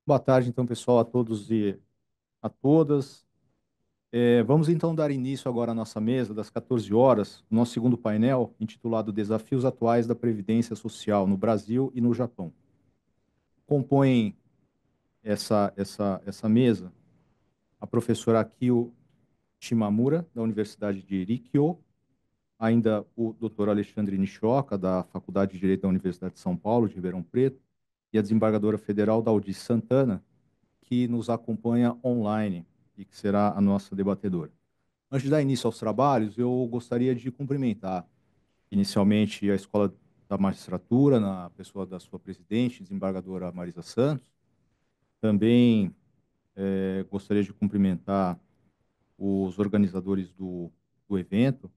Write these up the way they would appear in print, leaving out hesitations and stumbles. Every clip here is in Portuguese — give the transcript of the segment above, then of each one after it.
Boa tarde, então, pessoal, a todos e a todas. Vamos então dar início agora à nossa mesa das 14 horas, nosso segundo painel, intitulado Desafios Atuais da Previdência Social no Brasil e no Japão. Compõem essa mesa a professora Akio Shimamura, da Universidade de Rikyo, ainda o Dr. Alexandre Nishioka, da Faculdade de Direito da Universidade de São Paulo, de Ribeirão Preto, e a desembargadora federal Daldice Santana, que nos acompanha online e que será a nossa debatedora. Antes de dar início aos trabalhos, eu gostaria de cumprimentar inicialmente a Escola da Magistratura, na pessoa da sua presidente, desembargadora Marisa Santos. Também gostaria de cumprimentar os organizadores do evento,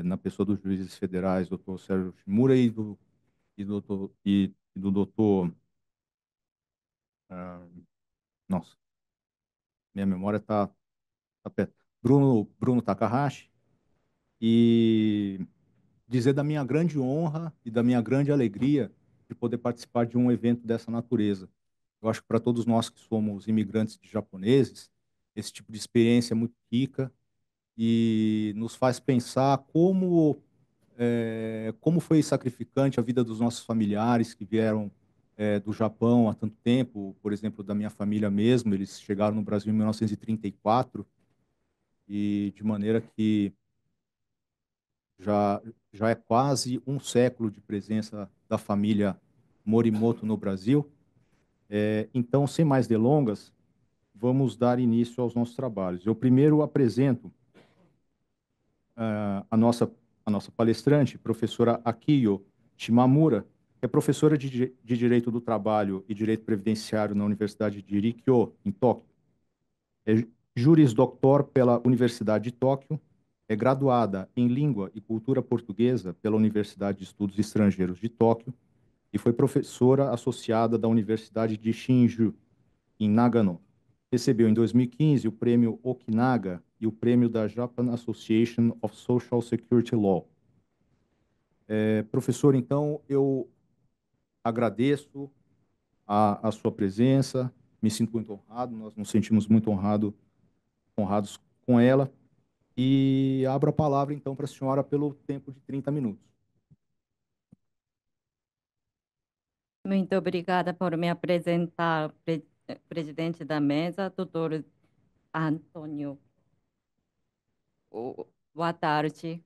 na pessoa dos juízes federais, doutor Sérgio Shimura e do doutor... ah, nossa, minha memória está perto. Bruno Takahashi, e dizer da minha grande honra e da minha grande alegria de poder participar de um evento dessa natureza. Eu acho que para todos nós que somos imigrantes de japoneses, esse tipo de experiência é muito rica e nos faz pensar como foi sacrificante a vida dos nossos familiares que vieram do Japão há tanto tempo. Por exemplo, da minha família mesmo, eles chegaram no Brasil em 1934 e de maneira que já, já é quase um século de presença da família Morimoto no Brasil. Então, sem mais delongas, vamos dar início aos nossos trabalhos. Eu primeiro apresento a nossa palestrante, professora Akio Shimamura, que é professora de Direito do Trabalho e Direito Previdenciário na Universidade de Rikyo, em Tóquio. É Juris Doctor pela Universidade de Tóquio, é graduada em Língua e Cultura Portuguesa pela Universidade de Estudos Estrangeiros de Tóquio e foi professora associada da Universidade de Shinju, em Nagano. Recebeu em 2015 o prêmio Okinaga e o prêmio da Japan Association of Social Security Law. Professor, então, eu agradeço a sua presença, me sinto muito honrado, nós nos sentimos muito honrados com ela. E abro a palavra, então, para a senhora pelo tempo de 30 minutos. Muito obrigada por me apresentar, presidente da mesa, doutor Antônio. Boa tarde.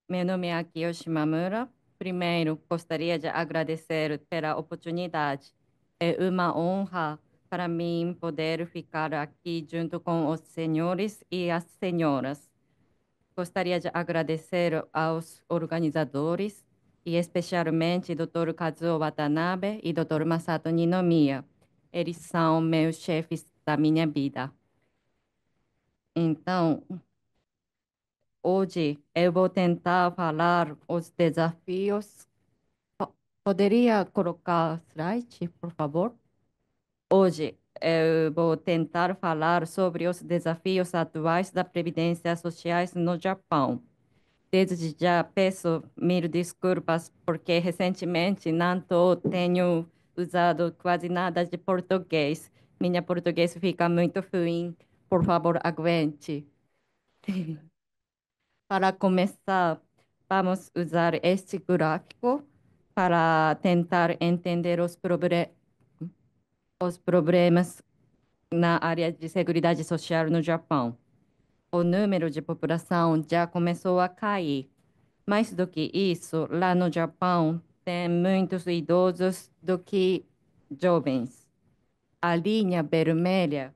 Meu nome é Akio Shimamura. Primeiro, gostaria de agradecer pela oportunidade. É uma honra para mim poder ficar aqui junto com os senhores e as senhoras. Gostaria de agradecer aos organizadores e especialmente Dr. Kazuo Watanabe e Dr. Masato Ninomiya. Eles são meus chefes da minha vida. Então, hoje eu vou tentar falar os desafios. Poderia colocar slide, por favor? Hoje eu vou tentar falar sobre os desafios atuais da Previdência Social no Japão. Desde já peço mil desculpas porque recentemente tenho usado quase nada de português. Minha português fica muito ruim. Por favor, aguente. Para começar, vamos usar este gráfico para tentar entender os problemas na área de seguridade social no Japão. O número de população já começou a cair. Mais do que isso, lá no Japão, tem muitos idosos do que jovens. A linha vermelha,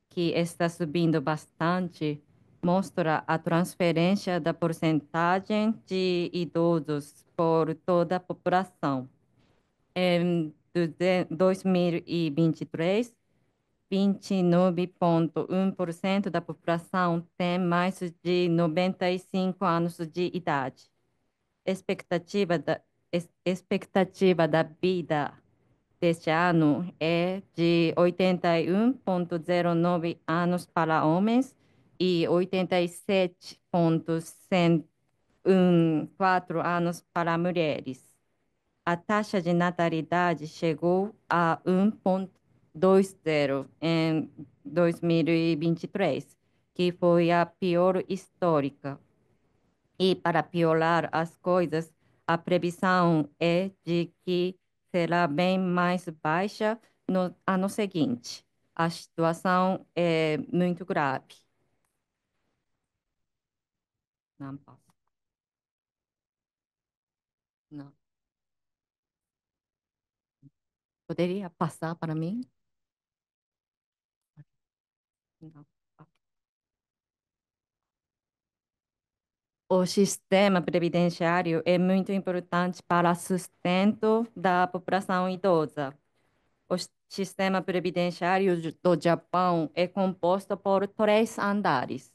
que está subindo bastante, mostra a transferência da porcentagem de idosos por toda a população. Em 2023, 29,1% da população tem mais de 95 anos de idade. Expectativa da vida deste ano é de 81,09 anos para homens e 87,104 anos para mulheres. a taxa de natalidade chegou a 1,20 em 2023, que foi a pior histórica. E para piorar as coisas, a previsão é de que será bem mais baixa no ano seguinte. A situação é muito grave. Não posso. Não. Poderia passar para mim? Não. O sistema previdenciário é muito importante para o sustento da população idosa. O sistema previdenciário do Japão é composto por três andares.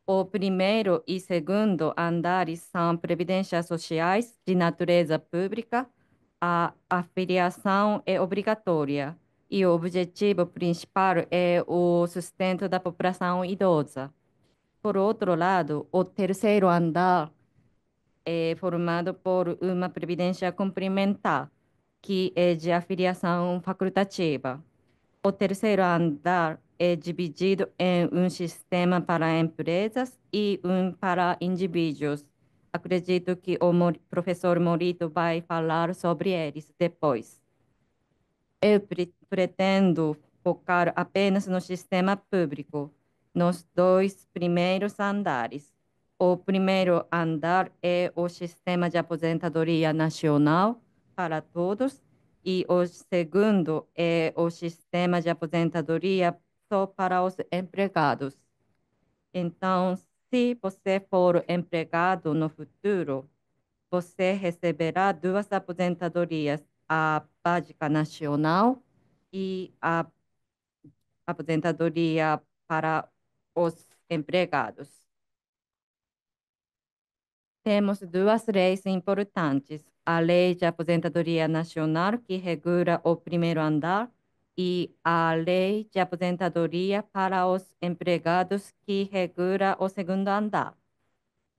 O primeiro e segundo andares são previdências sociais de natureza pública. A afiliação é obrigatória e o objetivo principal é o sustento da população idosa. Por outro lado, o terceiro andar é formado por uma previdência complementar, que é de afiliação facultativa. O terceiro andar é dividido em um sistema para empresas e um para indivíduos. Acredito que o professor Morito vai falar sobre eles depois. Eu pretendo focar apenas no sistema público, nos dois primeiros andares. O primeiro andar é o sistema de aposentadoria nacional para todos e o segundo é o sistema de aposentadoria só para os empregados. Então, se você for empregado no futuro, você receberá duas aposentadorias, a básica nacional e a aposentadoria para os empregados. Temos duas leis importantes: a Lei de Aposentadoria Nacional, que regula o primeiro andar, e a Lei de Aposentadoria para os Empregados, que regula o segundo andar.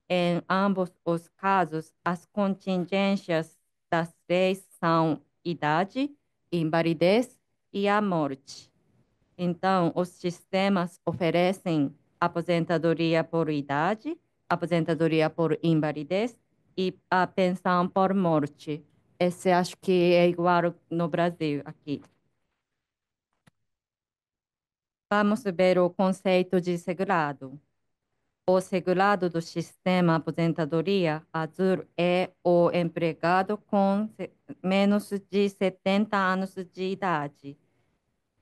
Em ambos os casos, as contingências das leis são idade, invalidez e a morte. Então, os sistemas oferecem aposentadoria por idade, aposentadoria por invalidez e a pensão por morte. Esse acho que é igual no Brasil aqui. Vamos ver o conceito de segurado. O segurado do sistema aposentadoria azul é o empregado com menos de 70 anos de idade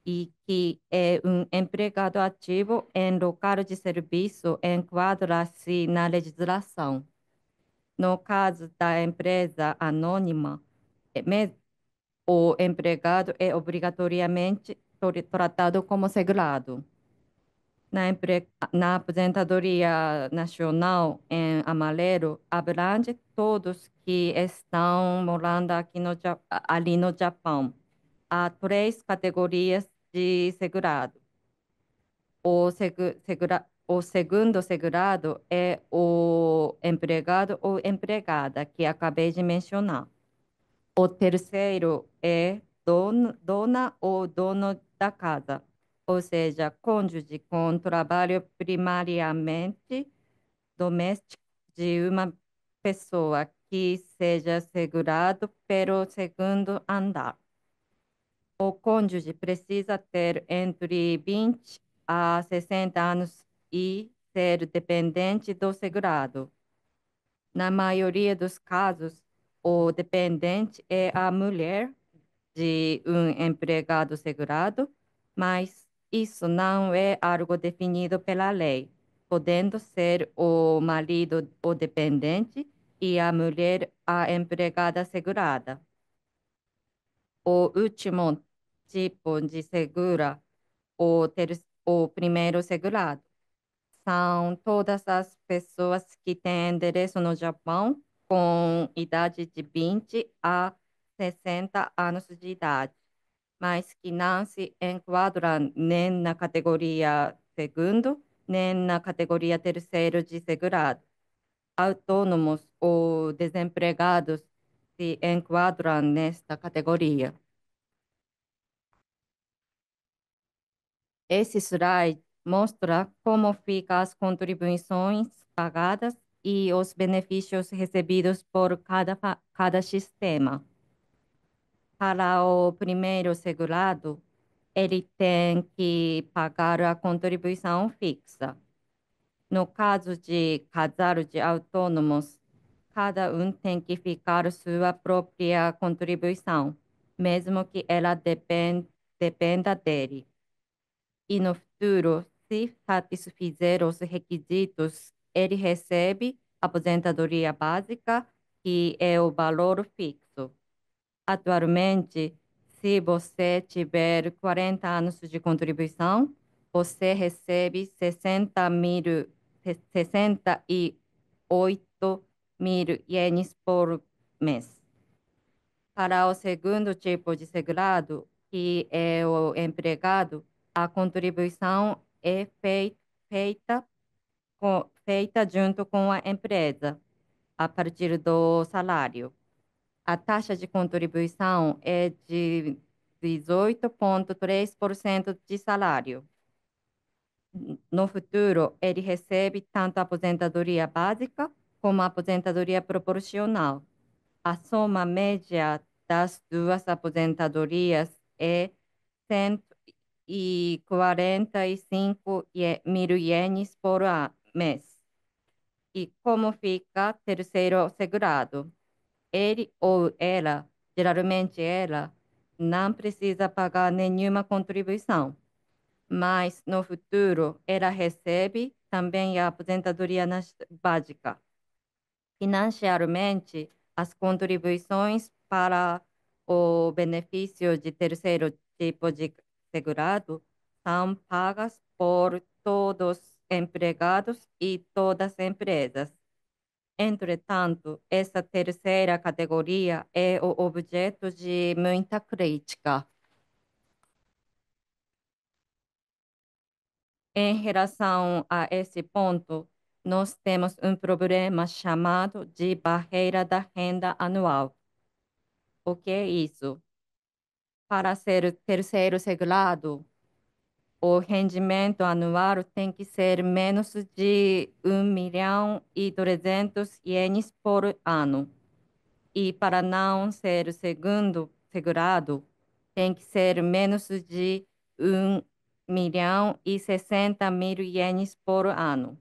e que é um empregado ativo em local de serviço enquadra-se na legislação. No caso da empresa anônima, o empregado é obrigatoriamente tratado como segurado. Na aposentadoria nacional em amarelo, abrange todos que estão morando aqui ali no Japão. Há três categorias de segurado. O segundo segurado é o empregado ou empregada, que acabei de mencionar. O terceiro é dona ou dono da casa, ou seja, cônjuge com trabalho primariamente doméstico de uma pessoa que seja segurado pelo segundo andar. O cônjuge precisa ter entre 20 a 60 anos e ser dependente do segurado. Na maioria dos casos, o dependente é a mulher de um empregado segurado, mas isso não é algo definido pela lei, podendo ser o marido o dependente e a mulher a empregada segurada. O último tipo de segura, o primeiro segurado, são todas as pessoas que têm endereço no Japão com idade de 20 a 60 anos de idade, mas que não se enquadram nem na categoria segundo, nem na categoria terceiro de segurado. Autônomos ou desempregados se enquadram nesta categoria. Esse slide mostra como ficam as contribuições pagadas e os benefícios recebidos por cada sistema. Para o primeiro segurado, ele tem que pagar a contribuição fixa. No caso de casal de autônomos, cada um tem que ficar sua própria contribuição, mesmo que ela dependa dele. E no futuro, se satisfizer os requisitos, ele recebe aposentadoria básica, que é o valor fixo. Atualmente, se você tiver 40 anos de contribuição, você recebe 68 mil ienes por mês. Para o segundo tipo de segurado, que é o empregado, a contribuição é feita junto com a empresa, a partir do salário. A taxa de contribuição é de 18,3% de salário. No futuro, ele recebe tanto a aposentadoria básica como a aposentadoria proporcional. A soma média das duas aposentadorias é 145 mil ienes por mês. E como fica terceiro segurado? Ele ou ela, geralmente ela, não precisa pagar nenhuma contribuição, mas no futuro ela recebe também a aposentadoria básica. Financiarmente, as contribuições para o benefício de terceiro tipo de segurado são pagas por todos os empregados e todas as empresas. Entretanto, essa terceira categoria é o objeto de muita crítica. Em relação a esse ponto, nós temos um problema chamado de barreira da renda anual. O que é isso? Para ser terceiro segurado, o rendimento anual tem que ser menos de 1.300.000 ienes por ano. E para não ser segundo segurado, tem que ser menos de 1.060.000 ienes por ano.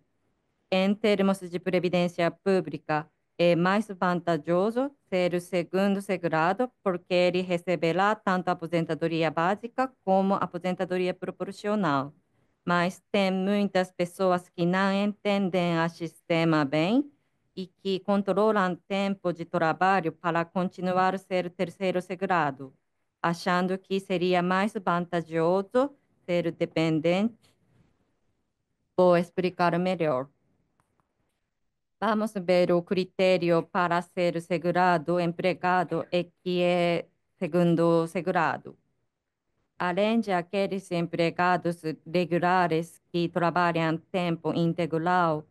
Em termos de previdência pública, é mais vantajoso ser o segundo segurado, porque ele receberá tanto a aposentadoria básica como a aposentadoria proporcional. Mas tem muitas pessoas que não entendem o sistema bem e que controlam tempo de trabalho para continuar a ser terceiro segurado, achando que seria mais vantajoso ser dependente. Vou explicar melhor. Vamos ver o critério para ser segurado empregado e que é segundo segurado. Além de aqueles empregados regulares que trabalham tempo integral,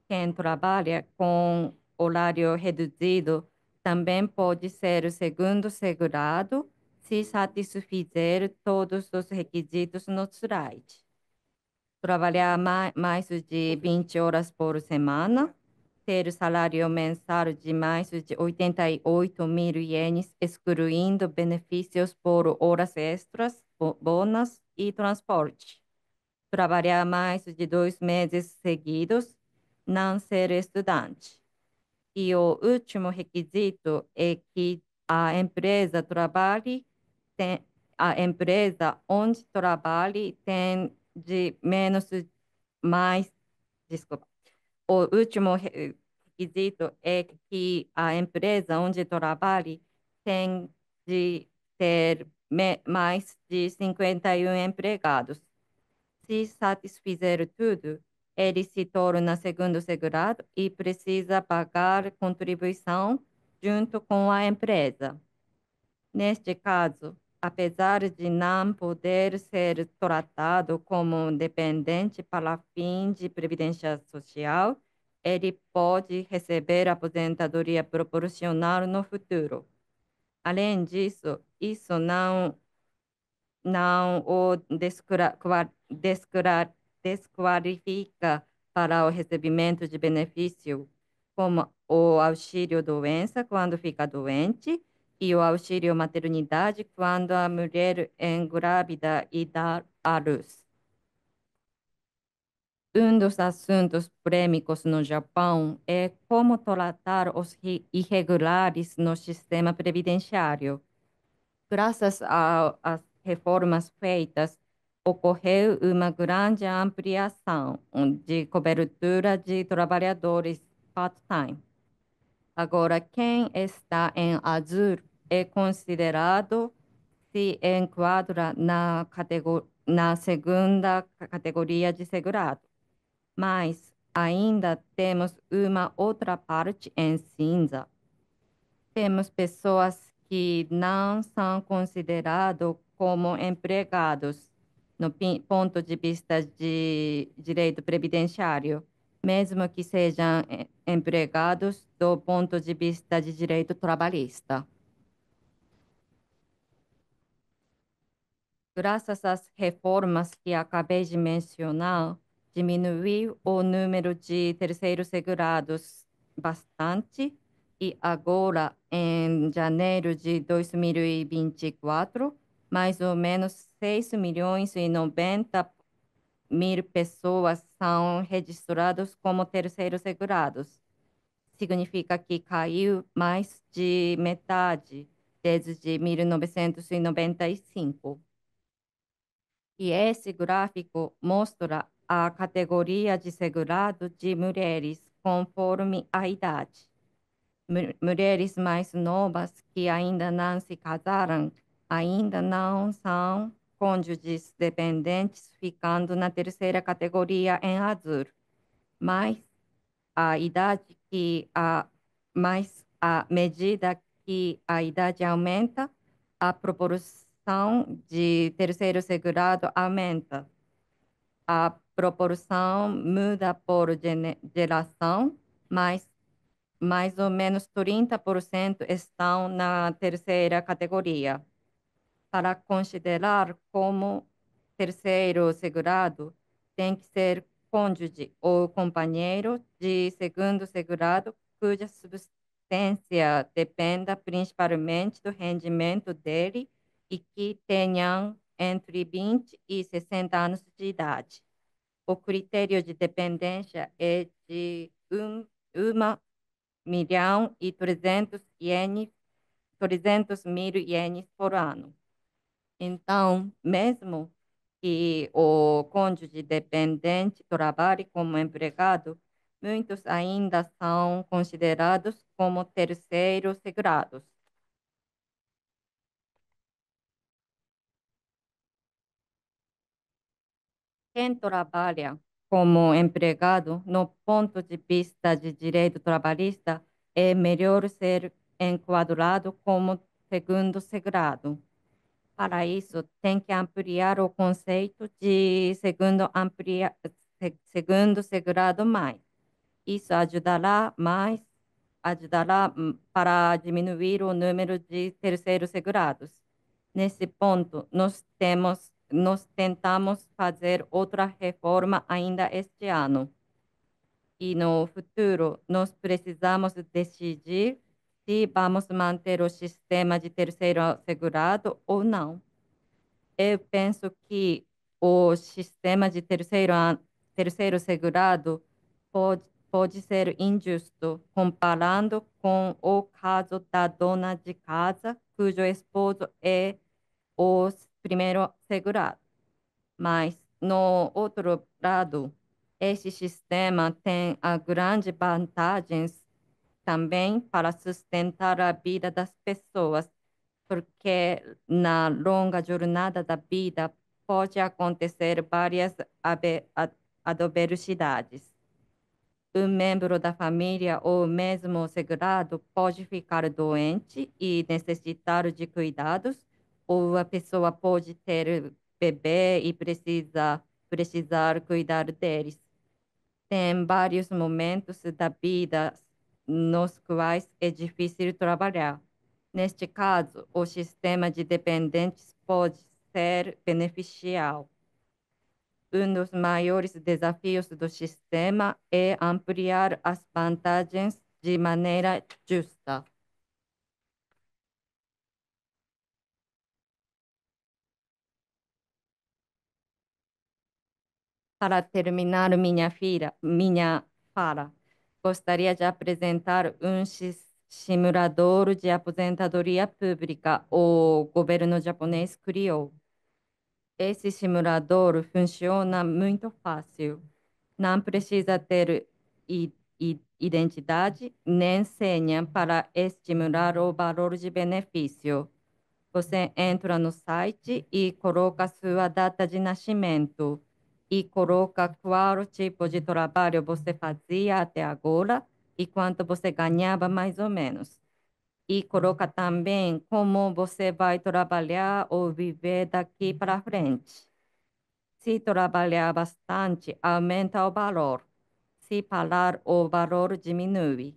quem trabalha com horário reduzido também pode ser o segundo segurado se satisfizer todos os requisitos no slide. Trabalhar mais de 20 horas por semana, ter salário mensal de mais de 88 mil ienes, excluindo benefícios por horas extras, bônus e transporte. Trabalhar mais de 2 meses seguidos, não ser estudante. E o último requisito é que a empresa a empresa onde trabalhe tem de menos mais, desculpa. O último requisito é que a empresa onde trabalhe tem de ter mais de 51 empregados. Se satisfizer tudo, ele se torna segundo segurado e precisa pagar contribuição junto com a empresa. Neste caso, apesar de não poder ser tratado como dependente para fim de previdência social, ele pode receber aposentadoria proporcional no futuro. Além disso, isso não o desqualifica para o recebimento de benefício, como o auxílio-doença quando fica doente e o auxílio-maternidade quando a mulher engravida e dá à luz. Um dos assuntos polêmicos no Japão é como tratar os irregulares no sistema previdenciário. Graças às reformas feitas, ocorreu uma grande ampliação de cobertura de trabalhadores part-time. Agora, quem está em azul é considerado se enquadra na segunda categoria de segurado. Mas ainda temos uma outra parte em cinza. Temos pessoas que não são considerados como empregados no ponto de vista de direito previdenciário, mesmo que sejam empregados do ponto de vista de direito trabalhista. Graças às reformas que acabei de mencionar, diminuiu o número de terceiros segurados bastante e agora, em janeiro de 2024, mais ou menos 6 milhões e 90 mil pessoas são registradas como terceiros segurados. Significa que caiu mais de metade desde 1995. E esse gráfico mostra a categoria de segurado de mulheres conforme a idade. Mulheres mais novas que ainda não se casaram ainda não são cônjuges dependentes, ficando na terceira categoria em azul. Mas a idade que a mais à medida que a idade aumenta, a proporção de terceiro segurado aumenta. A proporção muda por geração, mas mais ou menos 30% estão na terceira categoria. Para considerar como terceiro segurado, tem que ser cônjuge ou companheiro de segundo segurado cuja subsistência dependa principalmente do rendimento dele e que tenham entre 20 e 60 anos de idade. O critério de dependência é de 300 mil ienes por ano. Então, mesmo que o cônjuge dependente trabalhe como empregado, muitos ainda são considerados como terceiros segurados. Quem trabalha como empregado, no ponto de vista de direito trabalhista, é melhor ser enquadrado como segundo segurado. Para isso, tem que ampliar o conceito de segundo segurado mais. Isso ajudará para diminuir o número de terceiros segurados. Nesse ponto, nós tentamos fazer outra reforma ainda este ano. E no futuro, nós precisamos decidir se vamos manter o sistema de terceiro segurado ou não. Eu penso que o sistema de terceiro segurado pode ser injusto, comparando com o caso da dona de casa, cujo esposo é o primeiro segurado. Mas, no outro lado, esse sistema tem grandes vantagens também para sustentar a vida das pessoas, porque na longa jornada da vida pode acontecer várias adversidades. Um membro da família ou mesmo segurado pode ficar doente e necessitar de cuidados, ou a pessoa pode ter bebê e precisar cuidar deles. Tem vários momentos da vida nos quais é difícil trabalhar. Neste caso, o sistema de dependentes pode ser beneficial. Um dos maiores desafios do sistema é ampliar as vantagens de maneira justa. Para terminar minha fala, gostaria de apresentar um simulador de aposentadoria pública o governo japonês criou. Esse simulador funciona muito fácil. Não precisa ter identidade nem senha para estimular o valor de benefício. Você entra no site e coloca sua data de nascimento e coloca qual tipo de trabalho você fazia até agora e quanto você ganhava mais ou menos. E coloca também como você vai trabalhar ou viver daqui para frente. Se trabalhar bastante, aumenta o valor. Se parar, o valor diminui.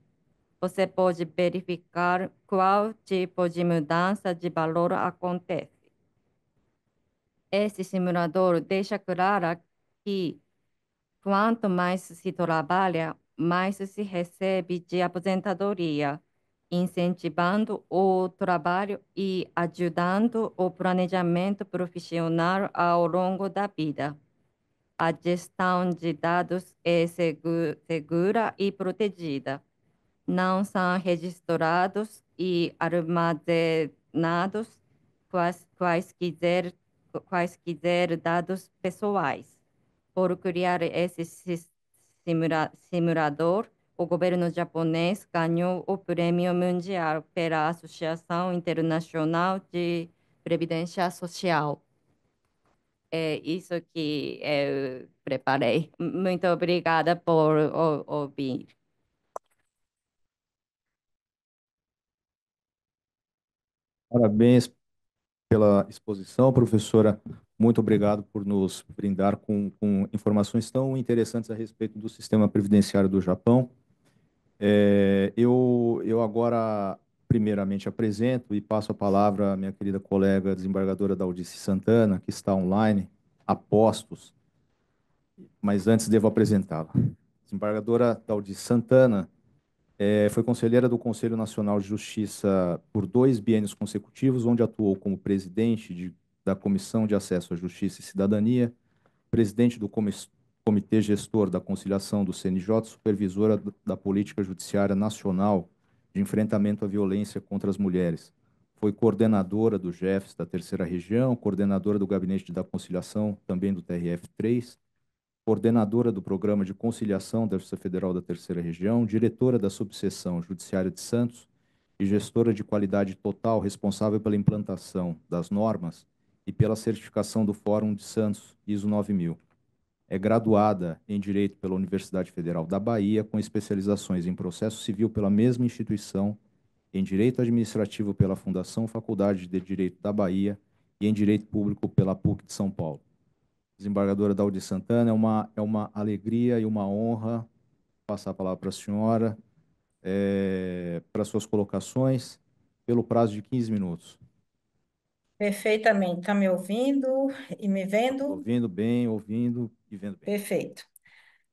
Você pode verificar qual tipo de mudança de valor acontece. Esse simulador deixa claro que quanto mais se trabalha, mais se recebe de aposentadoria, incentivando o trabalho e ajudando o planejamento profissional ao longo da vida. A gestão de dados é segura e protegida. Não são registrados e armazenados quaisquer, quaisquer dados pessoais. Por criar esse simulador, o governo japonês ganhou o Prêmio Mundial pela Associação Internacional de Previdência Social. É isso que eu preparei. Muito obrigada por ouvir. Parabéns pela exposição, professora. Muito obrigado por nos brindar com informações tão interessantes a respeito do sistema previdenciário do Japão. Eu agora, primeiramente, apresento e passo a palavra à minha querida colega desembargadora Daldice Santana, que está online, a postos, mas antes devo apresentá-la. Desembargadora Daldice Santana foi conselheira do Conselho Nacional de Justiça por 2 biênios consecutivos, onde atuou como presidente da Comissão de Acesso à Justiça e Cidadania, presidente do Comitê Gestor da Conciliação do CNJ, supervisora da Política Judiciária Nacional de Enfrentamento à Violência contra as Mulheres. Foi coordenadora do GEFS da Terceira Região, coordenadora do Gabinete da Conciliação, também do TRF3, coordenadora do Programa de Conciliação da Justiça Federal da Terceira Região, diretora da Subseção Judiciária de Santos e gestora de qualidade total responsável pela implantação das normas e pela certificação do Fórum de Santos ISO 9000. É graduada em Direito pela Universidade Federal da Bahia, com especializações em Processo Civil pela mesma instituição, em Direito Administrativo pela Fundação Faculdade de Direito da Bahia e em Direito Público pela PUC de São Paulo. Desembargadora Daldi Santana, é uma alegria e uma honra passar a palavra para a senhora, para suas colocações, pelo prazo de 15 minutos. Perfeitamente. Está me ouvindo e me vendo? Ouvindo bem, ouvindo e vendo bem. Perfeito.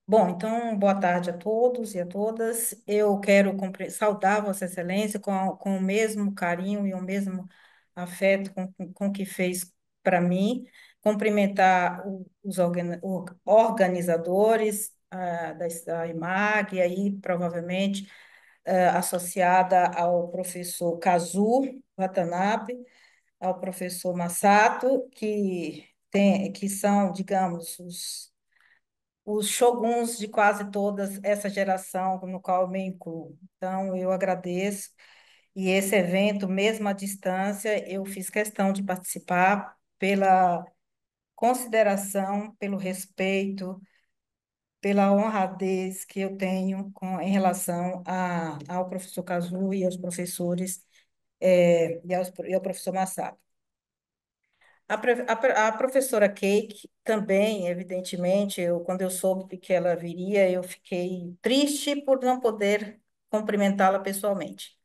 Bom, então, boa tarde a todos e a todas. Eu quero saudar Vossa Excelência com o mesmo carinho e o mesmo afeto com que fez para mim, cumprimentar os organizadores da IMAG, e aí provavelmente associada ao professor Kazu Watanabe, ao professor Massato, que são, digamos, os shoguns de quase toda essa geração no qual eu me incluo. Então, eu agradeço. E esse evento, mesmo à distância, eu fiz questão de participar pela consideração, pelo respeito, pela honradez que eu tenho em relação ao professor Kazu e aos professores, e ao professor Massato. A professora Cake também, evidentemente, quando eu soube que ela viria, eu fiquei triste por não poder cumprimentá-la pessoalmente.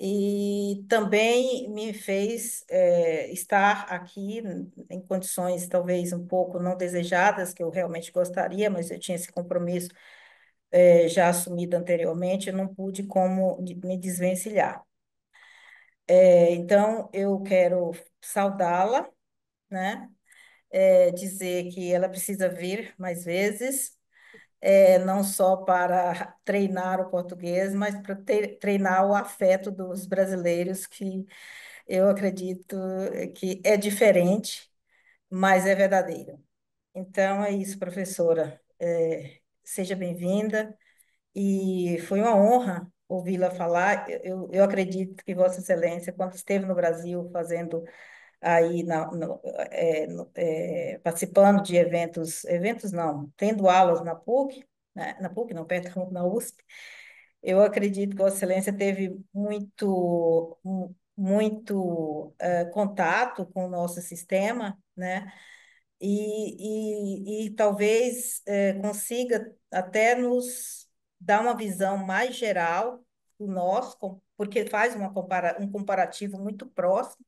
e também me fez estar aqui em condições talvez um pouco não desejadas, que eu realmente gostaria, mas eu tinha esse compromisso já assumido anteriormente, eu não pude como me desvencilhar. Então, eu quero saudá-la, né? Dizer que ela precisa vir mais vezes, não só para treinar o português, mas para treinar o afeto dos brasileiros, que eu acredito que é diferente, mas é verdadeiro. Então, é isso, professora. Seja bem-vinda. E foi uma honra ouvi-la falar. Eu acredito que Vossa Excelência, quando esteve no Brasil fazendo aí, participando de eventos não, tendo aulas na PUC, né, na PUC, não, perdão, na USP, eu acredito que Vossa Excelência teve muito contato com o nosso sistema, né? E talvez consiga até nos dar uma visão mais geral do nosso, porque faz um comparativo muito próximo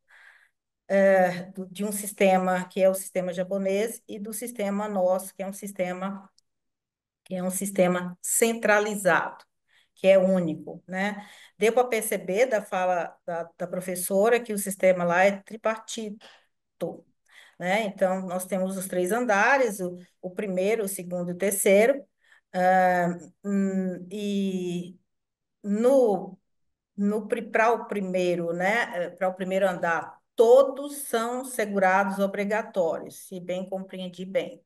de um sistema que é o sistema japonês e do sistema nosso, que é um sistema centralizado, que é único, né? Deu para perceber da fala da professora que o sistema lá é tripartite, né? Então, nós temos os três andares, o primeiro, o segundo e o terceiro, e no, para o primeiro, né? Para o primeiro andar, todos são segurados obrigatórios, se bem compreendi bem.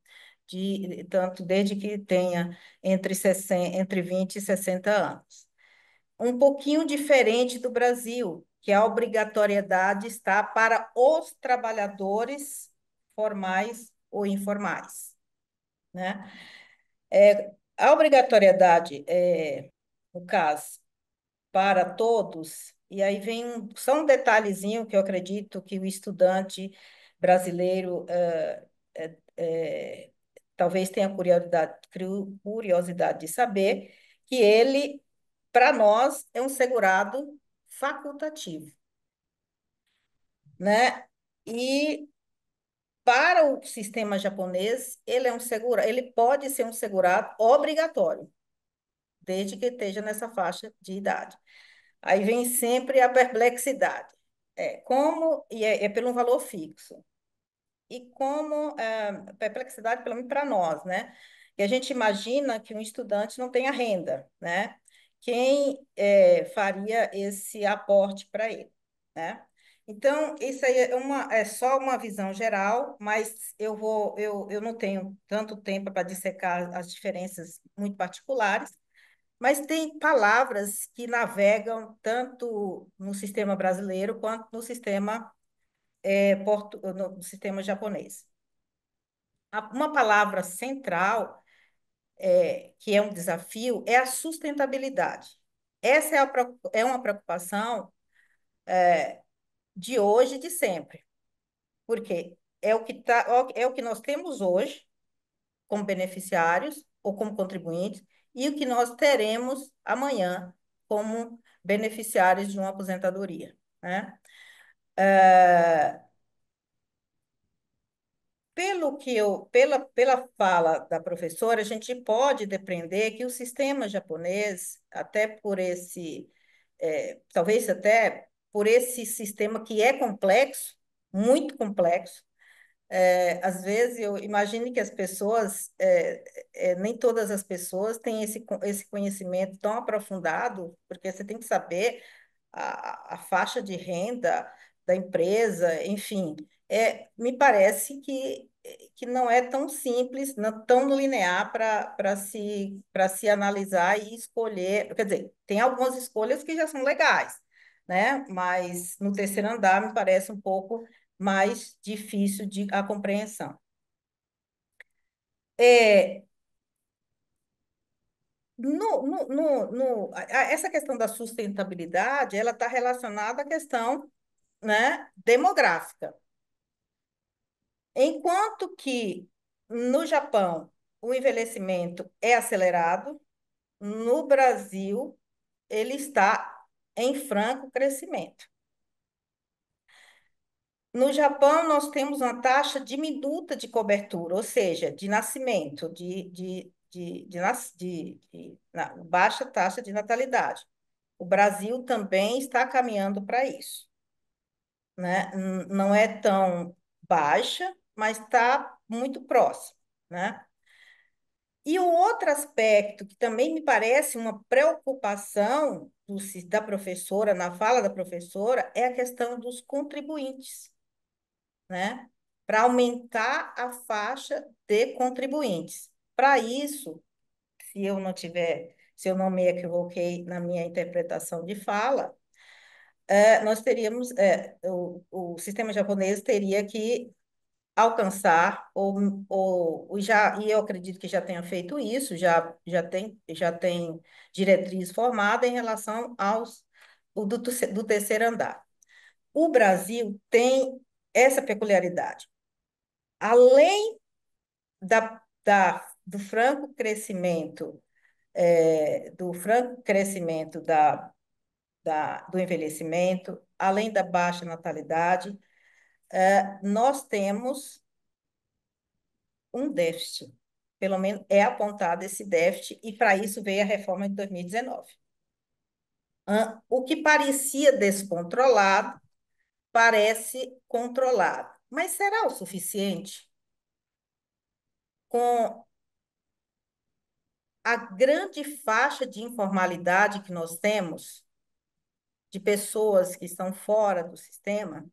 Tanto desde que tenha entre 20 e 60 anos. Um pouquinho diferente do Brasil, que a obrigatoriedade está para os trabalhadores formais ou informais, né? A obrigatoriedade, no caso, para todos, e aí vem só um detalhezinho que eu acredito que o estudante brasileiro talvez tenha curiosidade de saber, que ele, para nós, é um segurado facultativo, né? E para o sistema japonês, ele pode ser um segurado obrigatório, desde que esteja nessa faixa de idade. Aí vem sempre a perplexidade. É pelo um valor fixo. E como perplexidade, pelo menos para nós, né? E a gente imagina que um estudante não tenha renda, né? Quem faria esse aporte para ele, né? Então, isso aí é só uma visão geral, mas eu não tenho tanto tempo para dissecar as diferenças muito particulares, mas tem palavras que navegam tanto no sistema brasileiro quanto no sistema japonês. Uma palavra central, que é um desafio, é a sustentabilidade. Essa é uma preocupação de hoje e de sempre, porque é o que nós temos hoje como beneficiários ou como contribuintes e o que nós teremos amanhã como beneficiários de uma aposentadoria, né? Pela fala da professora, a gente pode depreender que o sistema japonês, até por talvez até por esse sistema que é complexo, muito complexo, às vezes eu imagino que as pessoas, nem todas as pessoas têm esse conhecimento tão aprofundado, porque você tem que saber a faixa de renda da empresa, enfim. Me parece que não é tão simples, não tão linear para se analisar e escolher. Quer dizer, tem algumas escolhas que já são legais, né? Mas no terceiro andar me parece um pouco mais difícil de a compreensão. É, essa questão da sustentabilidade, ela está relacionada à questão, né, demográfica. Enquanto que no Japão o envelhecimento é acelerado, no Brasil ele está em franco crescimento. No Japão, nós temos uma taxa diminuta de cobertura, ou seja, de nascimento, baixa taxa de natalidade. O Brasil também está caminhando para isso, né? Não é tão baixa, mas está muito próximo, né? E o outro aspecto que também me parece uma preocupação da professora, na fala da professora, é a questão dos contribuintes, né? Para aumentar a faixa de contribuintes. Para isso, se eu não me equivoquei na minha interpretação de fala, nós teríamos, o sistema japonês teria que alcançar, e eu acredito que já tenha feito isso, já tem diretriz formada em relação do terceiro andar. O Brasil tem essa peculiaridade. Além do franco crescimento, do envelhecimento, além da baixa natalidade, nós temos um déficit. Pelo menos é apontado esse déficit, e para isso veio a reforma de 2019. O que parecia descontrolado, parece controlado. Mas será o suficiente? Com a grande faixa de informalidade que nós temos, de pessoas que estão fora do sistema,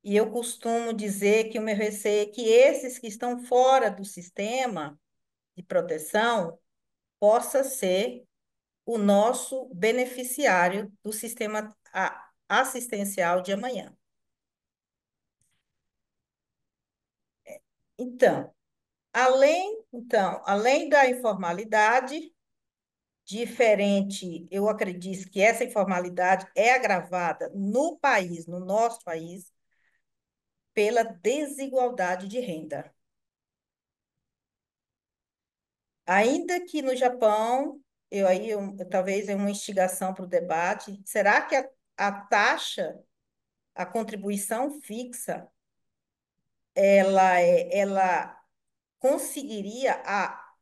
e eu costumo dizer que o meu receio é que esses que estão fora do sistema de proteção possa ser o nosso beneficiário do sistema assistencial de amanhã. Além da informalidade, diferente, eu acredito que essa informalidade é agravada no país, no nosso país, pela desigualdade de renda. Ainda que no Japão, talvez é uma instigação para o debate, será que a taxa, a contribuição fixa, ela conseguiria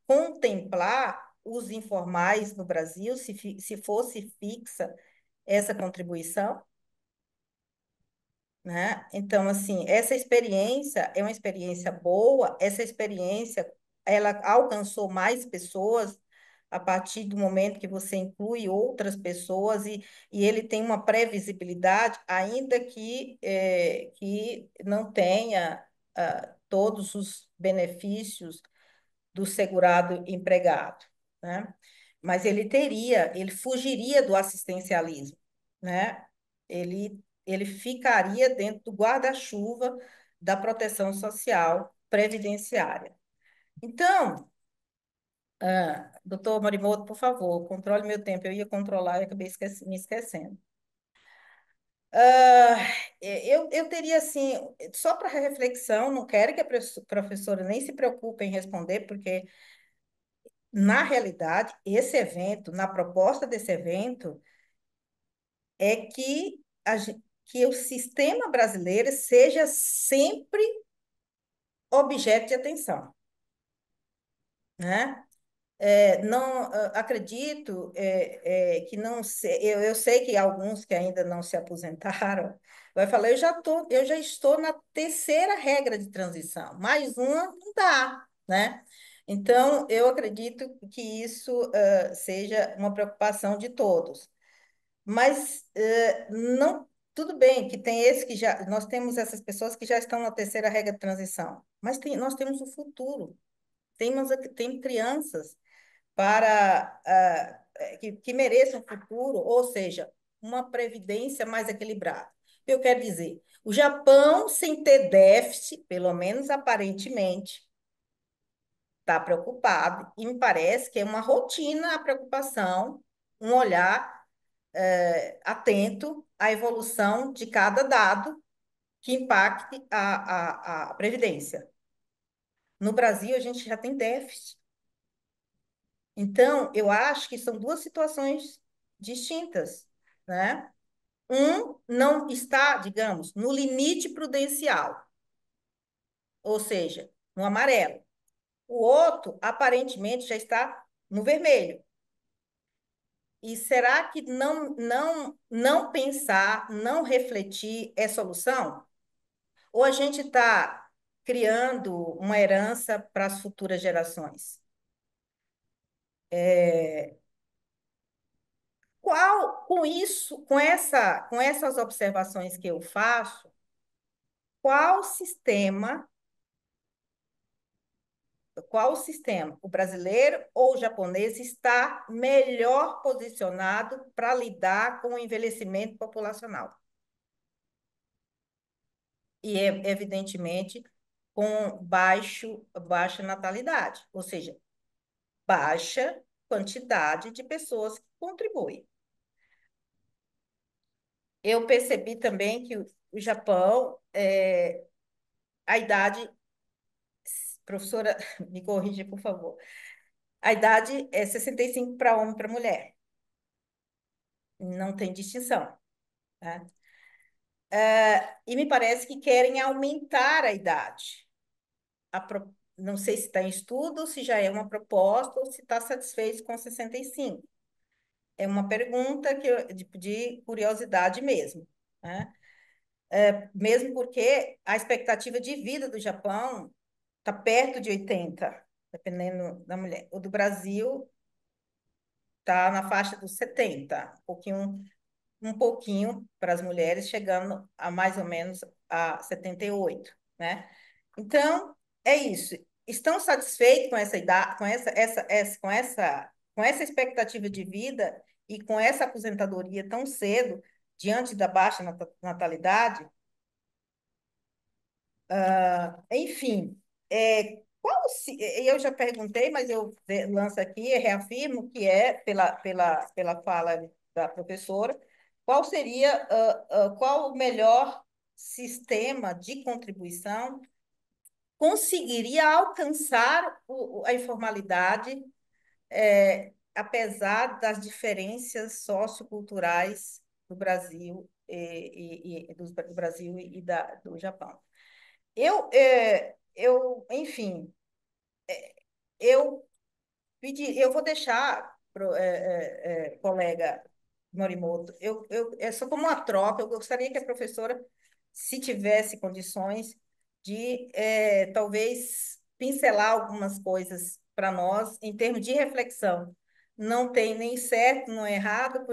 contemplar os informais no Brasil se fosse fixa essa contribuição? Né? Então, assim, essa experiência é uma experiência boa, essa experiência ela alcançou mais pessoas a partir do momento que você inclui outras pessoas e ele tem uma previsibilidade, ainda que não tenha todos os benefícios do segurado empregado, né? Mas ele fugiria do assistencialismo, né? Ele ficaria dentro do guarda-chuva da proteção social previdenciária. Então, doutor Morimoto, por favor, controle meu tempo. Eu ia controlar e acabei me esquecendo. Ah, eu teria, assim, só para reflexão, não quero que a professora nem se preocupe em responder, porque na realidade, esse evento, na proposta desse evento, é que o sistema brasileiro seja sempre objeto de atenção, né? Não acredito que não eu sei que alguns que ainda não se aposentaram vai falar eu já estou na terceira regra de transição, mais uma não dá, né? Então eu acredito que isso seja uma preocupação de todos, mas não tudo bem que tem esse que já nós temos essas pessoas que já estão na terceira regra de transição, mas nós temos o futuro, tem crianças que mereçam um futuro, ou seja, uma previdência mais equilibrada. Eu quero dizer, o Japão, sem ter déficit, pelo menos aparentemente, está preocupado, e me parece que é uma rotina a preocupação, um olhar atento à evolução de cada dado que impacte a Previdência. No Brasil, a gente já tem déficit. Então, eu acho que são duas situações distintas, né? Um não está, digamos, no limite prudencial, ou seja, no amarelo. O outro, aparentemente, já está no vermelho. E será que não pensar, não refletir é solução? Ou a gente está criando uma herança para as futuras gerações? Com isso, com essas observações que eu faço, qual sistema, o brasileiro ou o japonês, está melhor posicionado para lidar com o envelhecimento populacional? E, evidentemente, com baixa natalidade, ou seja, baixa quantidade de pessoas que contribuem. Eu percebi também que o Japão, a idade, professora, me corrija, por favor, a idade é 65 para homem e para mulher. Não tem distinção. Né? E me parece que querem aumentar a idade. Não sei se está em estudo, se já é uma proposta ou se está satisfeito com 65. É uma pergunta de curiosidade mesmo. Né? Mesmo porque a expectativa de vida do Japão está perto de 80, dependendo da mulher. O do Brasil está na faixa dos 70, um pouquinho para as mulheres, chegando a mais ou menos a 78, né? Então, é isso. Estão satisfeitos com essa idade, com essa expectativa de vida e com essa aposentadoria tão cedo, diante da baixa natalidade? Enfim, eu já perguntei, mas eu lanço aqui e reafirmo que pela fala da professora, qual o melhor sistema de contribuição conseguiria alcançar a informalidade, apesar das diferenças socioculturais do Brasil do Brasil e do Japão. Enfim, eu eu vou deixar, colega Morimoto, é só como uma troca, eu gostaria que a professora, se tivesse condições, de talvez pincelar algumas coisas para nós, em termos de reflexão. Não tem nem certo, nem errado,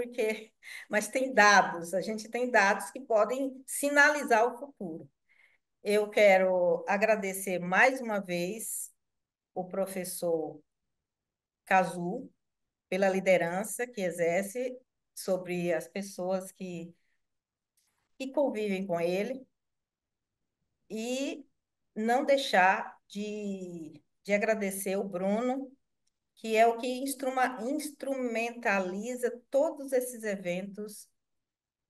mas tem dados, a gente tem dados que podem sinalizar o futuro. Eu quero agradecer mais uma vez o professor Cazu pela liderança que exerce sobre as pessoas que convivem com ele e não deixar de agradecer o Bruno, que é o que instrumentaliza todos esses eventos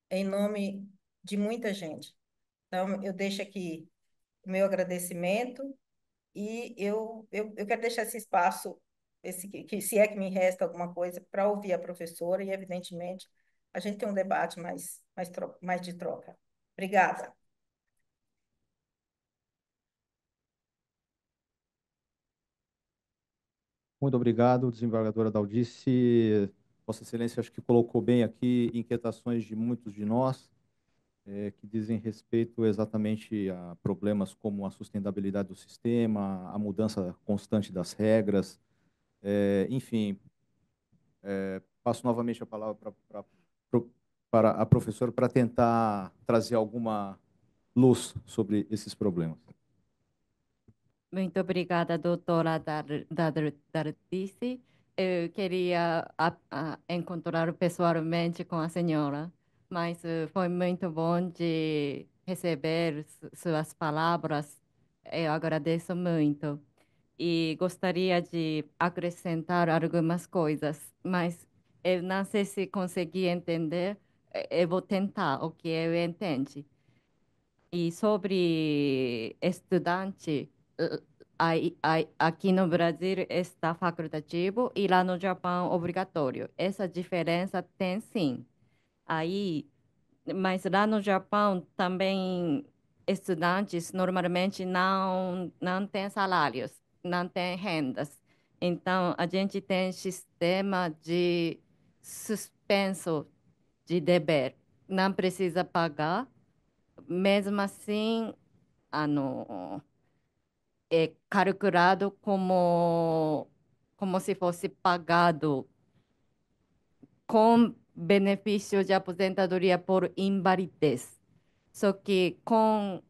em nome de muita gente. Então, eu deixo aqui o meu agradecimento. E eu quero deixar esse espaço, se é que me resta alguma coisa, para ouvir a professora e, evidentemente, a gente tem um debate mais de troca. Obrigada. Muito obrigado, desembargadora Daldice. Vossa Excelência, acho que colocou bem aqui inquietações de muitos de nós, que dizem respeito exatamente a problemas como a sustentabilidade do sistema, a mudança constante das regras, enfim. Passo novamente a palavra para a professora para tentar trazer alguma luz sobre esses problemas. Muito obrigada, doutora Dardice. Eu queria encontrar pessoalmente com a senhora, mas foi muito bom de receber suas palavras. Eu agradeço muito. E gostaria de acrescentar algumas coisas, mas eu não sei se consegui entender. Eu vou tentar o que eu entendi. E sobre estudante, aqui no Brasil está facultativo e lá no Japão obrigatório. Essa diferença tem sim. Aí, mas lá no Japão também estudantes normalmente não têm salários, não têm rendas. Então, a gente tem sistema de suspenso de dever. Não precisa pagar. Mesmo assim, ano, é calculado como se fosse pagado com benefício de aposentadoria por invalidez. Só que com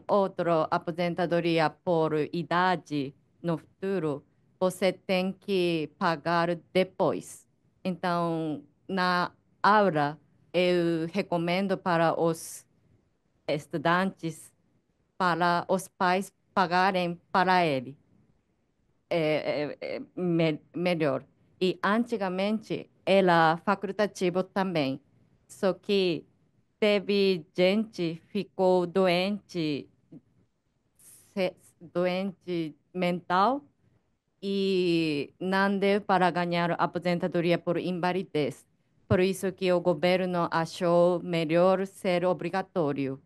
outra aposentadoria por idade no futuro, você tem que pagar depois. Então, na aula, eu recomendo para os estudantes, para os pais pagarem para ele. Melhor. E antigamente era facultativo também. Só que teve gente que ficou doente mental e não deu para ganhar aposentadoria por invalidez. Por isso que o governo achou melhor ser obrigatório.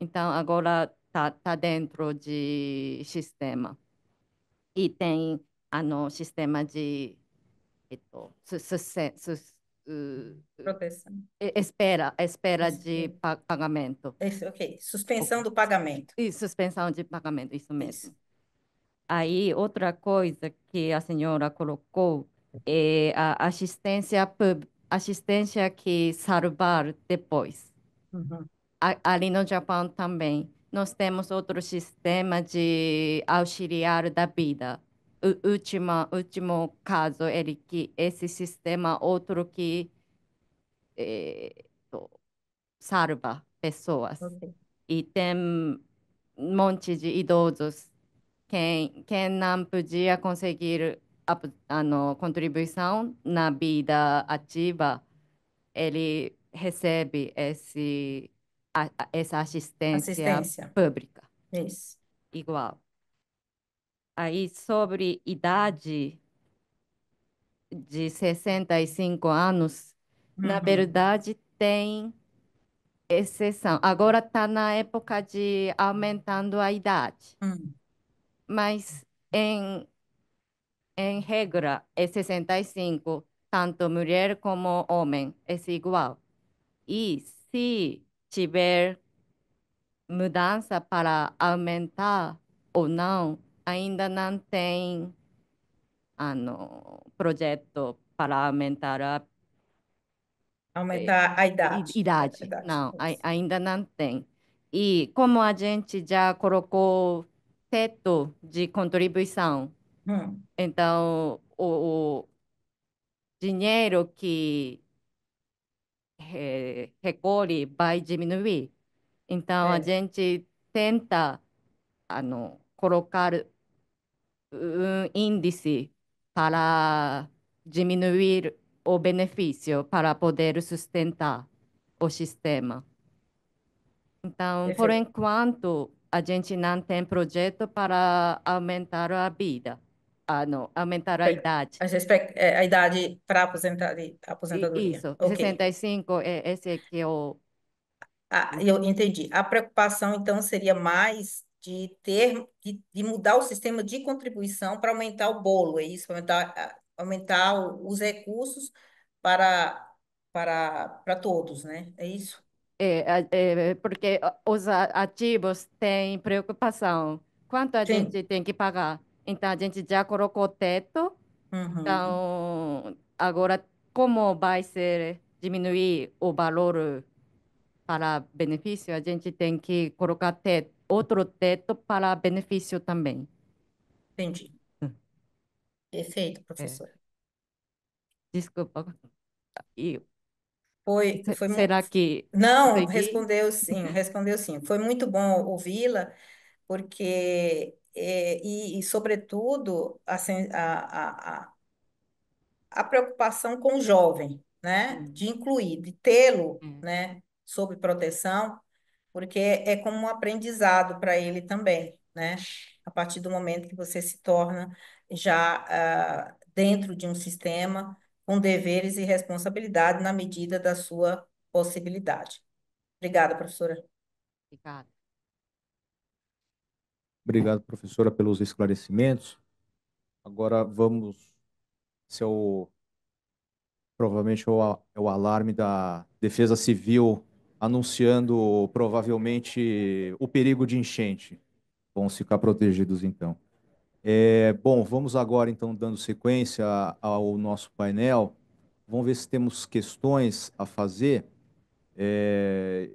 Então, agora tá dentro de sistema. E tem no sistema de su, su, su, Proteção. espera Isso, de pagamento. isso, ok. Suspensão do pagamento. E suspensão de pagamento, isso Isso. mesmo. Aí, outra coisa que a senhora colocou é a assistência que salvar depois. Uhum. Ali no Japão também. Nós temos outro sistema de auxiliar da vida. O último caso é que esse sistema outro que eh, salva pessoas. Ok. E tem um monte de idosos quem não podia conseguir contribuição na vida ativa, ele recebe essa assistência Assistência. pública, Isso. igual. Aí, sobre idade de 65 anos, na Uhum. verdade, tem exceção. Agora está na época de aumentando a idade, Uhum. mas em regra é 65, tanto mulher como homem, é igual. E se tiver mudança para aumentar ou não, ainda não tem projeto para aumentar a Aumentar a idade. A idade. idade. Não, Isso. ainda não tem. E como a gente já colocou teto de contribuição, Hum. então o dinheiro que recolhe vai diminuir. Então, a É. gente tenta colocar um índice para diminuir o benefício, para poder sustentar o sistema. Então, por Perfeito. enquanto, a gente não tem projeto para aumentar a vida, não, aumentar a idade. A idade para aposentadoria. Isso, Ok. 65 é esse que eu... Ah, eu entendi. A preocupação, então, seria mais de mudar o sistema de contribuição para aumentar o bolo, é isso? Para aumentar os recursos para todos, né? É isso? Porque os ativos têm preocupação. Quanto a gente Sim. tem que pagar? Então, a gente já colocou teto. Uhum. Então, agora, como vai ser diminuir o valor para benefício, a gente tem que colocar outro teto para benefício também. Entendi. Perfeito, É. professora. Desculpa. E, Foi, será que não, consegui? respondeu sim. Foi muito bom ouvi-la, porque, sobretudo, assim, a preocupação com o jovem, né? Sim. De incluir, de tê-lo, É. né? Sob proteção, porque é como um aprendizado para ele também, né? A partir do momento que você se torna já dentro de um sistema com deveres e responsabilidade na medida da sua possibilidade. Obrigada, professora. Obrigada. Obrigado, professora, pelos esclarecimentos. Agora vamos, se é o, provavelmente é o alarme da Defesa Civil anunciando provavelmente o perigo de enchente. Vamos ficar protegidos então. Bom, vamos agora então dando sequência ao nosso painel. Vamos ver se temos questões a fazer.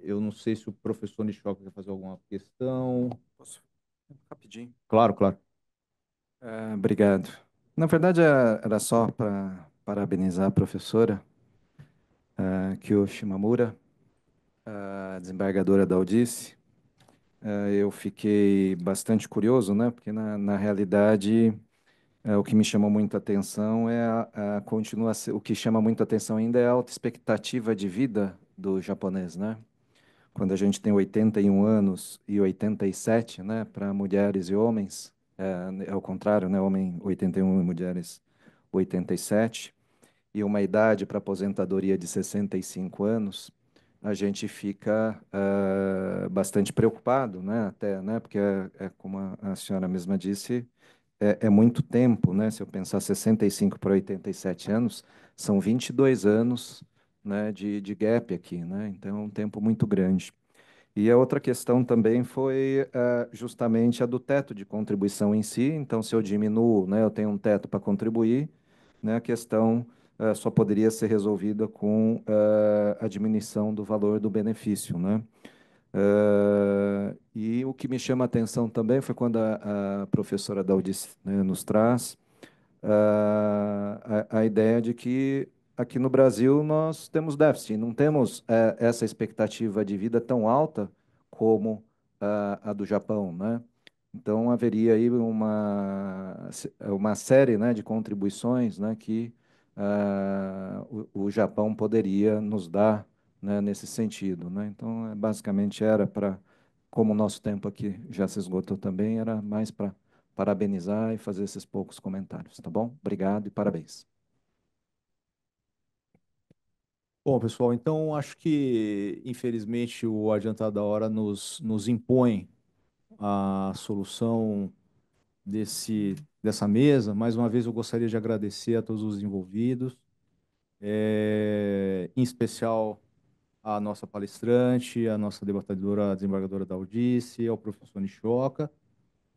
Eu não sei se o professor Nishioka quer fazer alguma questão. Posso? Rapidinho. Claro, claro. Obrigado. Na verdade, era só para parabenizar a professora Kyo Shimamura, a desembargadora da Audice. Eu fiquei bastante curioso, né? Porque, na realidade, o que me chamou muito a atenção é o que chama muito a atenção ainda é a alta expectativa de vida do japonês, né? Quando a gente tem 81 anos e 87, né, para mulheres e homens, é o contrário, né, homem 81 e mulheres 87, e uma idade para aposentadoria de 65 anos, a gente fica bastante preocupado, né, até, né, porque como a senhora mesma disse, é muito tempo, né, se eu pensar 65 para 87 anos, são 22 anos, né, de gap aqui, né, então é um tempo muito grande. E a outra questão também foi justamente a do teto de contribuição em si. Então, se eu diminuo, né, eu tenho um teto para contribuir, né, a questão só poderia ser resolvida com a diminuição do valor do benefício, né? E o que me chama a atenção também foi quando a professora Daldice, né, nos traz a ideia de que aqui no Brasil nós temos déficit, não temos essa expectativa de vida tão alta como a do Japão, né? Então haveria aí uma série, né, de contribuições, né, que o Japão poderia nos dar, né, nesse sentido, né? Então basicamente era para, como o nosso tempo aqui já se esgotou também, era mais para parabenizar e fazer esses poucos comentários, tá bom? Obrigado e parabéns. Bom, pessoal, então acho que, infelizmente, o adiantado da hora nos impõe a solução dessa mesa. Mais uma vez, eu gostaria de agradecer a todos os envolvidos, em especial a nossa palestrante, a nossa debatedora, a desembargadora da Audice, ao professor Nishioka,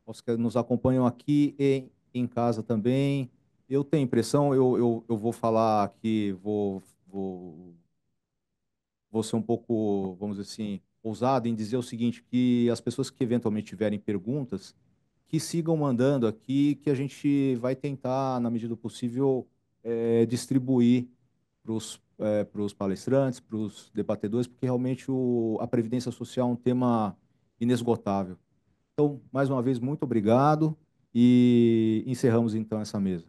aos que nos acompanham aqui e em casa também. Eu tenho impressão, eu vou falar aqui, vou ser um pouco, vamos dizer assim, ousado em dizer o seguinte, que as pessoas que eventualmente tiverem perguntas, que sigam mandando aqui, que a gente vai tentar, na medida do possível, distribuir para os palestrantes, para os debatedores, porque realmente a Previdência Social é um tema inesgotável. Então, mais uma vez, muito obrigado e encerramos então essa mesa.